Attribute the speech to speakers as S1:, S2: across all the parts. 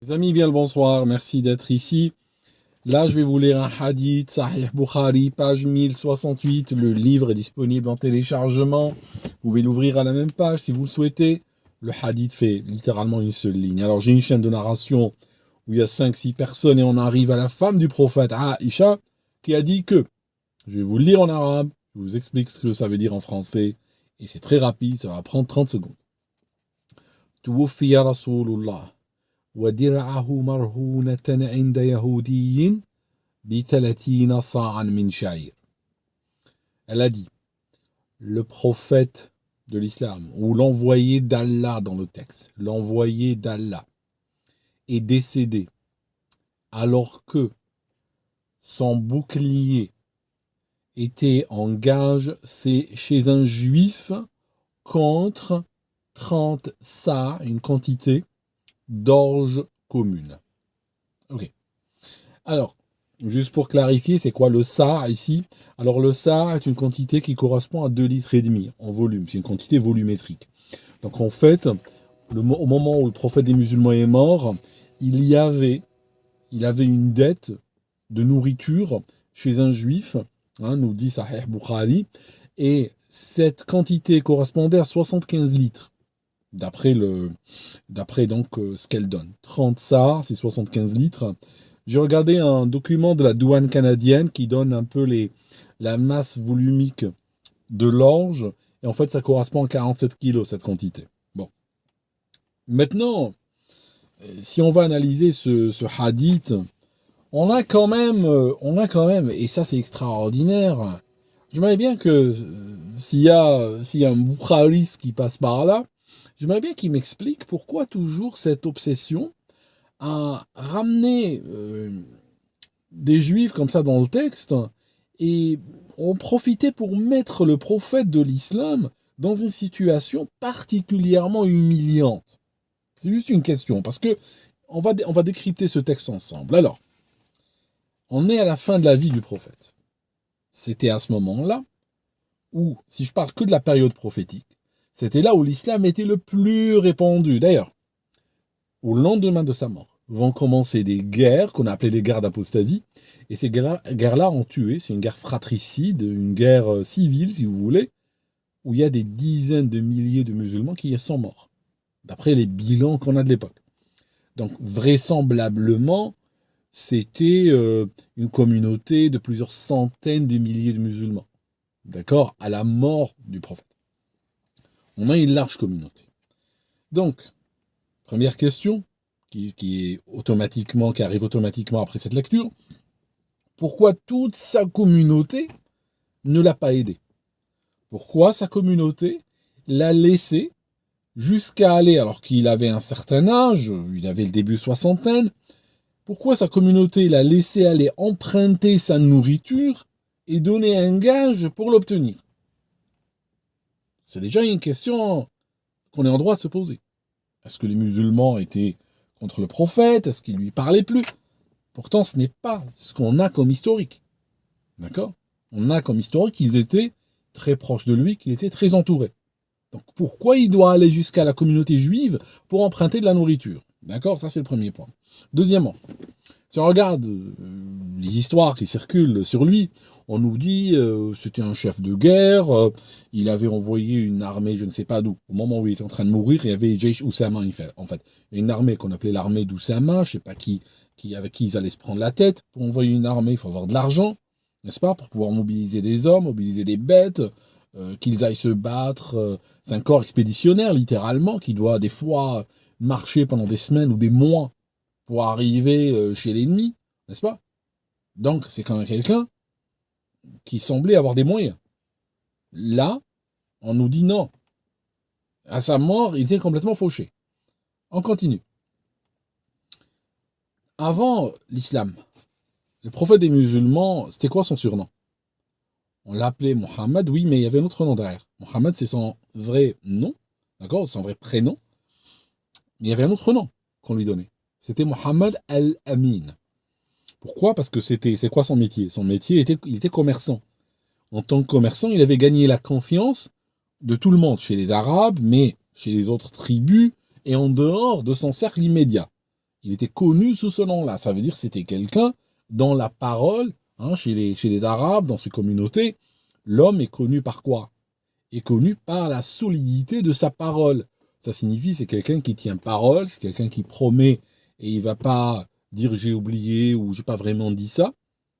S1: Les amis, bien le bonsoir, merci d'être ici. Là, je vais vous lire un hadith, Sahih Bukhari, page 1068. Le livre est disponible en téléchargement. Vous pouvez l'ouvrir à la même page si vous le souhaitez. Le hadith fait littéralement une seule ligne. Alors, j'ai une chaîne de narration où il y a 5-6 personnes et on arrive à la femme du prophète, Aïcha, qui a dit que, je vais vous le lire en arabe, je vous explique ce que ça veut dire en français, et c'est très rapide, ça va prendre 30 secondes. Tuwfiya Rasulullah. ودرعه مرهونة عند يهودي ب30 صاعا من شعير. Elle a dit, le prophète de l'islam, ou l'envoyé d'Allah dans le texte, l'envoyé d'Allah est décédé alors que son bouclier était en gage chez un juif contre 30 sa, une quantité d'orge commune. Ok. Alors, juste pour clarifier, c'est quoi le sa ici? Alors le sa est une quantité qui correspond à 2,5 litres en volume. C'est une quantité volumétrique. Donc en fait, au moment où le prophète des musulmans est mort, il avait une dette de nourriture chez un juif, nous dit Sahih Bukhari, et cette quantité correspondait à 75 litres. D'après donc ce qu'elle donne. 30 sars, c'est 75 litres. J'ai regardé un document de la douane canadienne qui donne un peu la masse volumique de l'orge. Et en fait, ça correspond à 47 kilos, cette quantité. Bon. Maintenant, si on va analyser ce hadith, on a quand même, et ça c'est extraordinaire, j'aimerais bien que s'il y a un Boukharis qui passe par là, j'aimerais bien qu'il m'explique pourquoi toujours cette obsession à ramener des juifs comme ça dans le texte et on profitait pour mettre le prophète de l'islam dans une situation particulièrement humiliante. C'est juste une question, parce que on va décrypter ce texte ensemble. Alors, on est à la fin de la vie du prophète. C'était à ce moment-là où, si je parle que de la période prophétique, c'était là où l'islam était le plus répandu. D'ailleurs, au lendemain de sa mort, vont commencer des guerres qu'on a appelées des guerres d'apostasie. Et ces guerres-là ont tué, c'est une guerre fratricide, une guerre civile, si vous voulez, où il y a des dizaines de milliers de musulmans qui sont morts, d'après les bilans qu'on a de l'époque. Donc, vraisemblablement, c'était une communauté de plusieurs centaines de milliers de musulmans. D'accord? À la mort du prophète. On a une large communauté. Donc, première question, qui arrive automatiquement après cette lecture, pourquoi toute sa communauté ne l'a pas aidé? Pourquoi sa communauté l'a laissé jusqu'à aller, alors qu'il avait un certain âge, il avait le début soixantaine, pourquoi sa communauté l'a laissé aller emprunter sa nourriture et donner un gage pour l'obtenir? C'est déjà une question qu'on est en droit de se poser. Est-ce que les musulmans étaient contre le prophète? Est-ce qu'ils lui parlaient plus? Pourtant, ce n'est pas ce qu'on a comme historique. D'accord? On a comme historique qu'ils étaient très proches de lui, qu'ils étaient très entourés. Donc pourquoi il doit aller jusqu'à la communauté juive pour emprunter de la nourriture? D'accord? Ça, c'est le premier point. Deuxièmement, si on regarde les histoires qui circulent sur lui, on nous dit c'était un chef de guerre, il avait envoyé une armée, je ne sais pas d'où. Au moment où il était en train de mourir, il y avait Jaysh Oussama, en fait. Une armée qu'on appelait l'armée d'Oussama, je ne sais pas avec qui ils allaient se prendre la tête. Pour envoyer une armée, il faut avoir de l'argent, n'est-ce pas? Pour pouvoir mobiliser des hommes, mobiliser des bêtes, qu'ils aillent se battre. C'est un corps expéditionnaire, littéralement, qui doit des fois marcher pendant des semaines ou des mois pour arriver chez l'ennemi, n'est-ce pas? Donc, c'est quand même quelqu'un qui semblait avoir des moyens. Là, on nous dit non. À sa mort, il était complètement fauché. On continue. Avant l'islam, le prophète des musulmans, c'était quoi son surnom? On l'appelait Mohammed, oui, mais il y avait un autre nom derrière. Mohammed, c'est son vrai nom, d'accord, son vrai prénom. Mais il y avait un autre nom qu'on lui donnait. C'était Mohammed al-Amin. Pourquoi? Parce que c'est quoi son métier? Son métier, il était commerçant. En tant que commerçant, il avait gagné la confiance de tout le monde, chez les Arabes, mais chez les autres tribus, et en dehors de son cercle immédiat. Il était connu sous ce nom-là. Ça veut dire que c'était quelqu'un dans la parole, hein, chez les Arabes, dans ces communautés. L'homme est connu par quoi? Est connu par la solidité de sa parole. Ça signifie c'est quelqu'un qui tient parole, c'est quelqu'un qui promet et il va pas dire j'ai oublié ou j'ai pas vraiment dit ça.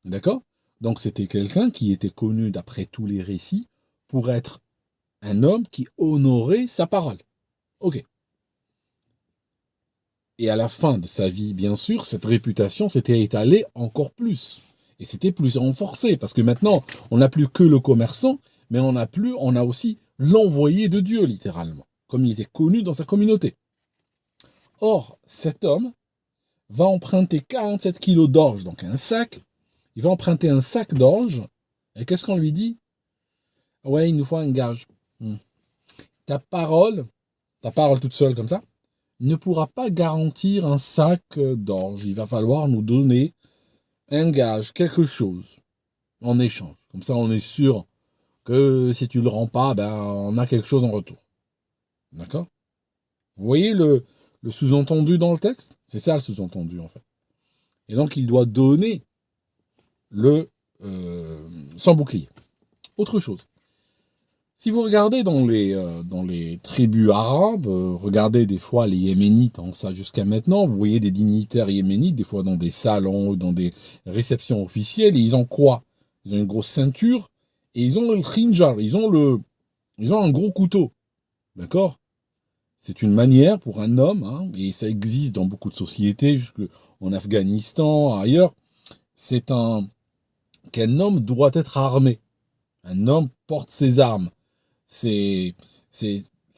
S1: D'accord? Donc c'était quelqu'un qui était connu d'après tous les récits pour être un homme qui honorait sa parole. Ok. Et à la fin de sa vie, bien sûr, cette réputation s'était étalée encore plus. Et c'était plus renforcé, parce que maintenant, on n'a plus que le commerçant, mais on a aussi l'envoyé de Dieu, littéralement, comme il était connu dans sa communauté. Or, cet homme va emprunter 47 kilos d'orge, donc un sac. Il va emprunter un sac d'orge. Et qu'est-ce qu'on lui dit? Ouais, il nous faut un gage. Ta parole toute seule comme ça, ne pourra pas garantir un sac d'orge. Il va falloir nous donner un gage, quelque chose, en échange. Comme ça, on est sûr que si tu le rends pas, ben, on a quelque chose en retour. D'accord? Vous voyez le sous-entendu dans le texte? C'est ça le sous-entendu, en fait. Et donc, il doit donner son bouclier. Autre chose. Si vous regardez dans les tribus arabes, regardez des fois les Yéménites, hein, ça jusqu'à maintenant, vous voyez des dignitaires yéménites, des fois dans des salons, dans des réceptions officielles, et ils ont quoi? Ils ont une grosse ceinture, et ils ont le khinjar, ils ont un gros couteau. D'accord? C'est une manière pour un homme, hein, et ça existe dans beaucoup de sociétés, jusqu'en Afghanistan, ailleurs, qu'un homme doit être armé. Un homme porte ses armes. C'est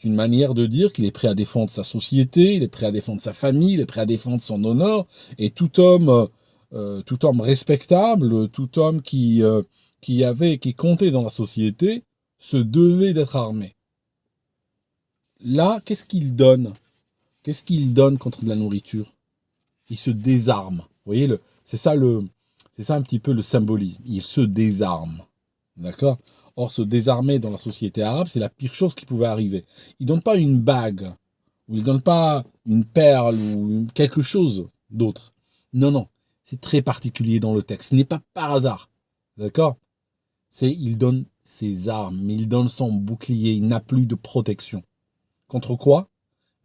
S1: une manière de dire qu'il est prêt à défendre sa société, il est prêt à défendre sa famille, il est prêt à défendre son honneur. Et tout homme respectable, tout homme qui comptait dans la société, se devait d'être armé. Là, qu'est-ce qu'il donne? Qu'est-ce qu'il donne contre de la nourriture? Il se désarme. Vous voyez, c'est ça un petit peu le symbolisme. Il se désarme. D'accord? Or, se désarmer dans la société arabe, c'est la pire chose qui pouvait arriver. Il ne donne pas une bague, ou il ne donne pas une perle, ou quelque chose d'autre. Non, non. C'est très particulier dans le texte. Ce n'est pas par hasard. D'accord? Il donne ses armes, il donne son bouclier, il n'a plus de protection. Contre quoi?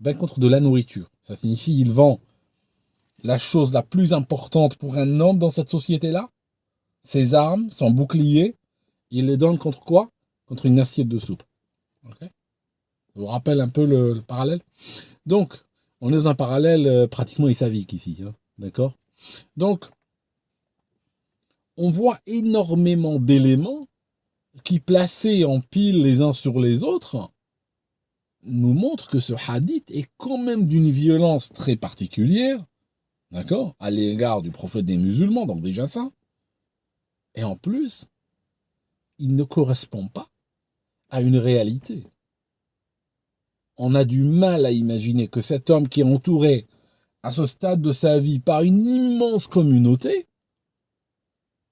S1: Ben, contre de la nourriture. Ça signifie il vend la chose la plus importante pour un homme dans cette société-là, ses armes, son bouclier, il les donne contre quoi? Contre une assiette de soupe. Okay? Ça vous rappelle un peu le parallèle? Donc, on est dans un parallèle pratiquement isavique ici. Hein? D'accord? Donc, on voit énormément d'éléments qui, placés en pile les uns sur les autres, nous montrent que ce hadith est quand même d'une violence très particulière, d'accord, à l'égard du prophète des musulmans, donc déjà ça. Et en plus, il ne correspond pas à une réalité. On a du mal à imaginer que cet homme qui est entouré à ce stade de sa vie par une immense communauté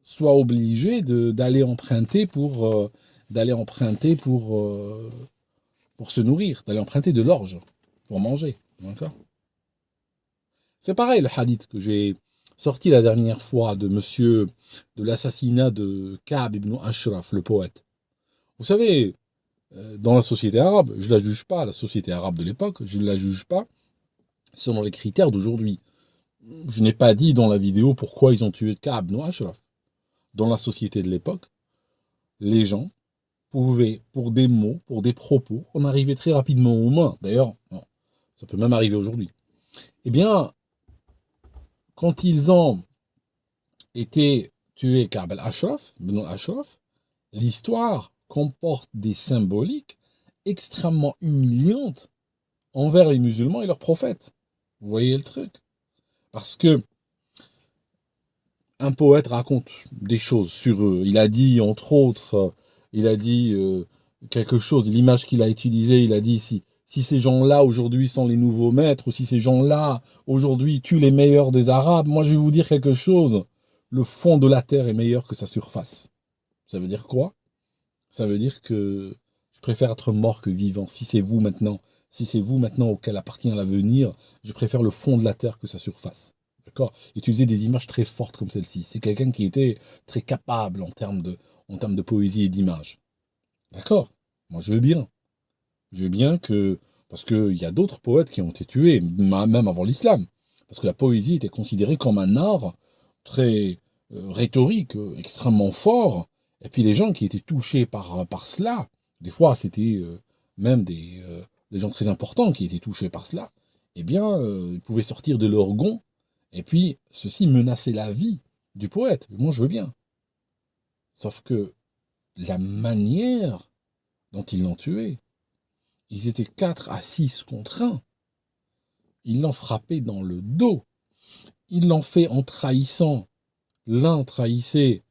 S1: soit obligé d'aller emprunter pour se nourrir, d'aller emprunter de l'orge pour manger. D'accord? C'est pareil le hadith que j'ai sorti la dernière fois de l'assassinat de Ka'b ibn Ashraf, le poète. Vous savez, dans la société arabe, je ne la juge pas, la société arabe de l'époque, je ne la juge pas selon les critères d'aujourd'hui. Je n'ai pas dit dans la vidéo pourquoi ils ont tué Ka'b ibn Ashraf. Dans la société de l'époque, les gens pouvaient, pour des mots, pour des propos, en arriver très rapidement aux mains. D'ailleurs, ça peut même arriver aujourd'hui. Eh bien, quand ils ont été tués Ka'b al-Ashraf, ibn al-Ashraf, l'histoire comporte des symboliques extrêmement humiliantes envers les musulmans et leurs prophètes. Vous voyez le truc? Parce que un poète raconte des choses sur eux. Il a dit, entre autres, quelque chose, l'image qu'il a utilisée, il a dit si ces gens-là aujourd'hui sont les nouveaux maîtres, ou si ces gens-là aujourd'hui tuent les meilleurs des Arabes, moi je vais vous dire quelque chose, le fond de la terre est meilleur que sa surface. Ça veut dire quoi? Ça veut dire que je préfère être mort que vivant. Si c'est vous maintenant, Si c'est vous maintenant auquel appartient l'avenir, je préfère le fond de la terre que sa surface. D'accord? Utiliser des images très fortes comme celle-ci. C'est quelqu'un qui était très capable en termes de poésie et d'image. D'accord? Moi, je veux bien. Je veux bien que... Parce qu'il y a d'autres poètes qui ont été tués, même avant l'islam. Parce que la poésie était considérée comme un art très rhétorique, extrêmement fort. Et puis les gens qui étaient touchés par cela, des fois c'était même des gens très importants qui étaient touchés par cela, eh bien, ils pouvaient sortir de leur gond, et puis ceci menaçait la vie du poète. Moi, je veux bien. Sauf que la manière dont ils l'ont tué, ils étaient 4 à 6 contre 1. Ils l'ont frappé dans le dos. Ils l'ont fait en trahissant. L'un trahissait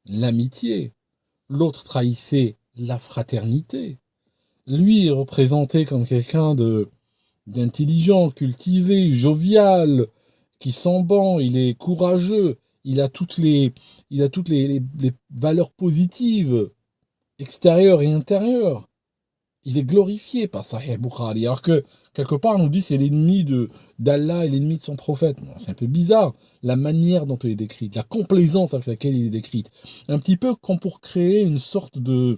S1: l'amitié, l'autre trahissait la fraternité. Lui est représenté comme quelqu'un d'intelligent, cultivé, jovial, qui sent bon, il est courageux, il a toutes les valeurs positives, extérieures et intérieures. Il est glorifié par Sahih Bukhari, alors que quelque part on nous dit c'est l'ennemi d'Allah et l'ennemi de son prophète. C'est un peu bizarre la manière dont il est décrite, la complaisance avec laquelle il est décrite. Un petit peu comme pour créer une sorte de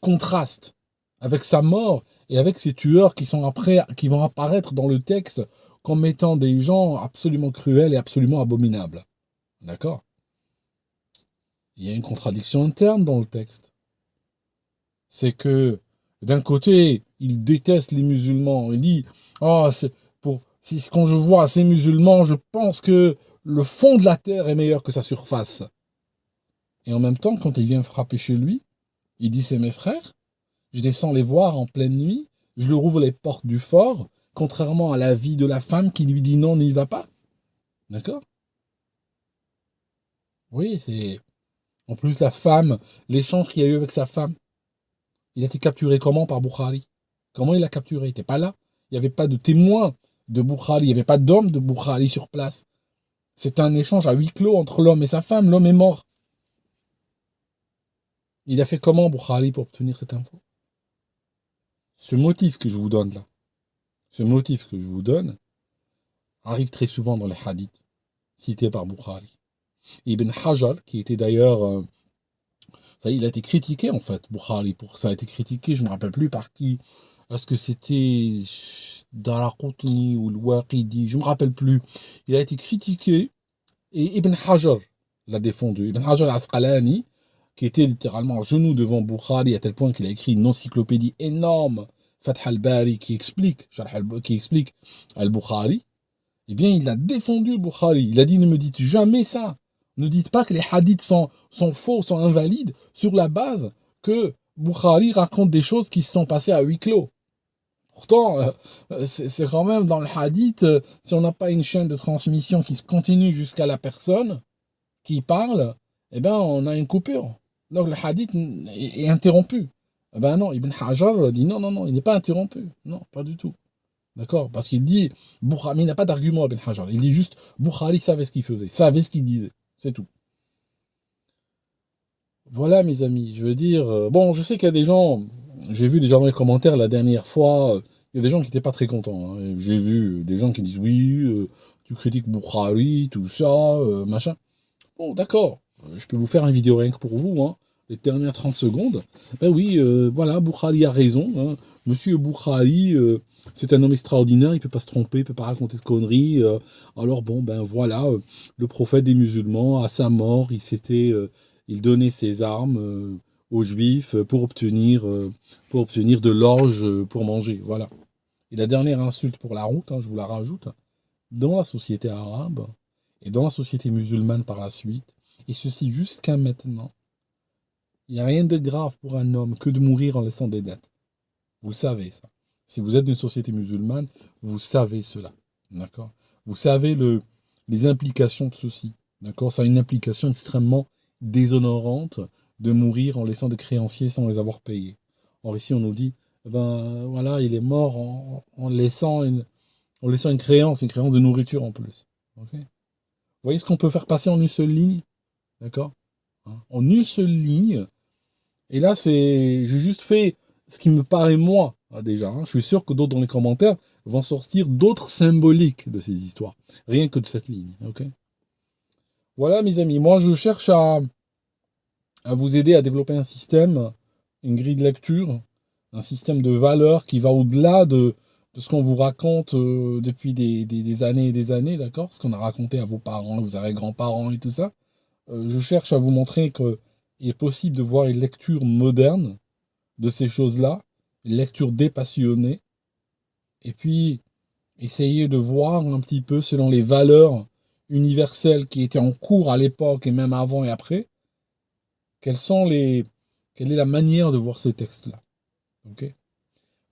S1: contraste avec sa mort et avec ces tueurs qui vont apparaître dans le texte comme étant des gens absolument cruels et absolument abominables. D'accord? Il y a une contradiction interne dans le texte. C'est que d'un côté, il déteste les musulmans. Il dit, oh, quand je vois ces musulmans, je pense que le fond de la terre est meilleur que sa surface. Et en même temps, quand il vient frapper chez lui, il dit, c'est mes frères. Je descends les voir en pleine nuit. Je leur ouvre les portes du fort, contrairement à la vie de la femme qui lui dit non, n'y va pas. D'accord? Oui, c'est... En plus, la femme, l'échange qu'il y a eu avec sa femme, il a été capturé comment par Bukhari? Comment il l'a capturé? Il n'était pas là. Il n'y avait pas de témoin de Bukhari. Il n'y avait pas d'homme de Bukhari sur place. C'est un échange à huis clos entre l'homme et sa femme. L'homme est mort. Il a fait comment Bukhari pour obtenir cette info? Ce motif que je vous donne là, ce motif que je vous donne, arrive très souvent dans les hadiths cités par Bukhari. Ibn Hajar, qui était d'ailleurs... ça, il a été critiqué en fait, Bukhari, ça a été critiqué, je ne me rappelle plus par qui. Est-ce que c'était Daraqutni ou Al-Waqidi, je ne me rappelle plus. Il a été critiqué et Ibn Hajar l'a défendu. Ibn Hajar al-Asqalani, qui était littéralement à genoux devant Bukhari à tel point qu'il a écrit une encyclopédie énorme, Fath al-Bari, qui explique al-Bukhari, eh bien il a défendu Bukhari. Il a dit, ne me dites jamais ça. Ne dites pas que les hadiths sont faux, sont invalides, sur la base que Bukhari raconte des choses qui se sont passées à huis clos. Pourtant, c'est quand même dans le hadith, si on n'a pas une chaîne de transmission qui se continue jusqu'à la personne qui parle, eh ben on a une coupure. Donc le hadith est interrompu. Eh ben non, Ibn Hajar dit non, il n'est pas interrompu. Non, pas du tout. D'accord? Parce qu'il dit, Bukhari, il n'a pas d'argument Ibn Hajar. Il dit juste, Bukhari savait ce qu'il faisait, savait ce qu'il disait. C'est tout. Voilà, mes amis. Je veux dire, bon, je sais qu'il y a des gens, j'ai vu déjà dans les commentaires la dernière fois, il y a des gens qui n'étaient pas très contents. Hein. J'ai vu des gens qui disent, oui, tu critiques Bukhari, tout ça, machin. Bon, d'accord. Je peux vous faire une vidéo rien que pour vous, hein. Les dernières 30 secondes. Ben oui, voilà, Bukhari a raison. Hein. Monsieur Bukhari, c'est un homme extraordinaire, il ne peut pas se tromper, il ne peut pas raconter de conneries. Alors bon, ben voilà, le prophète des musulmans, à sa mort, il donnait ses armes aux juifs pour obtenir de l'orge pour manger. Voilà. Et la dernière insulte pour la route, hein, je vous la rajoute, dans la société arabe et dans la société musulmane par la suite, et ceci jusqu'à maintenant, il n'y a rien de grave pour un homme que de mourir en laissant des dettes. Vous le savez, ça. Si vous êtes d'une société musulmane, vous savez cela. D'accord? Vous savez les implications de ceci. D'accord? Ça a une implication extrêmement déshonorante de mourir en laissant des créanciers sans les avoir payés. Or ici, on nous dit, ben voilà, il est mort en laissant une créance de nourriture en plus. Okay? Vous voyez ce qu'on peut faire passer en une seule ligne? D'accord? En une seule ligne. Et là, j'ai juste fait ce qui me paraît, moi, déjà. Hein. Je suis sûr que d'autres dans les commentaires vont sortir d'autres symboliques de ces histoires. Rien que de cette ligne. Ok. Voilà, mes amis. Moi, je cherche à vous aider à développer un système, une grille de lecture, un système de valeurs qui va au-delà de ce qu'on vous raconte depuis des années et des années, d'accord? Ce qu'on a raconté à vos parents, vos arrière-grands-parents et tout ça. Je cherche à vous montrer qu'il est possible de voir une lecture moderne de ces choses-là, une lecture dépassionnée, et puis essayer de voir un petit peu selon les valeurs universelles qui étaient en cours à l'époque et même avant et après, quelle est la manière de voir ces textes-là. Ok?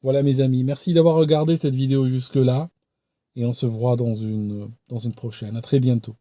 S1: Voilà mes amis, merci d'avoir regardé cette vidéo jusque-là, et on se voit dans une prochaine. À très bientôt.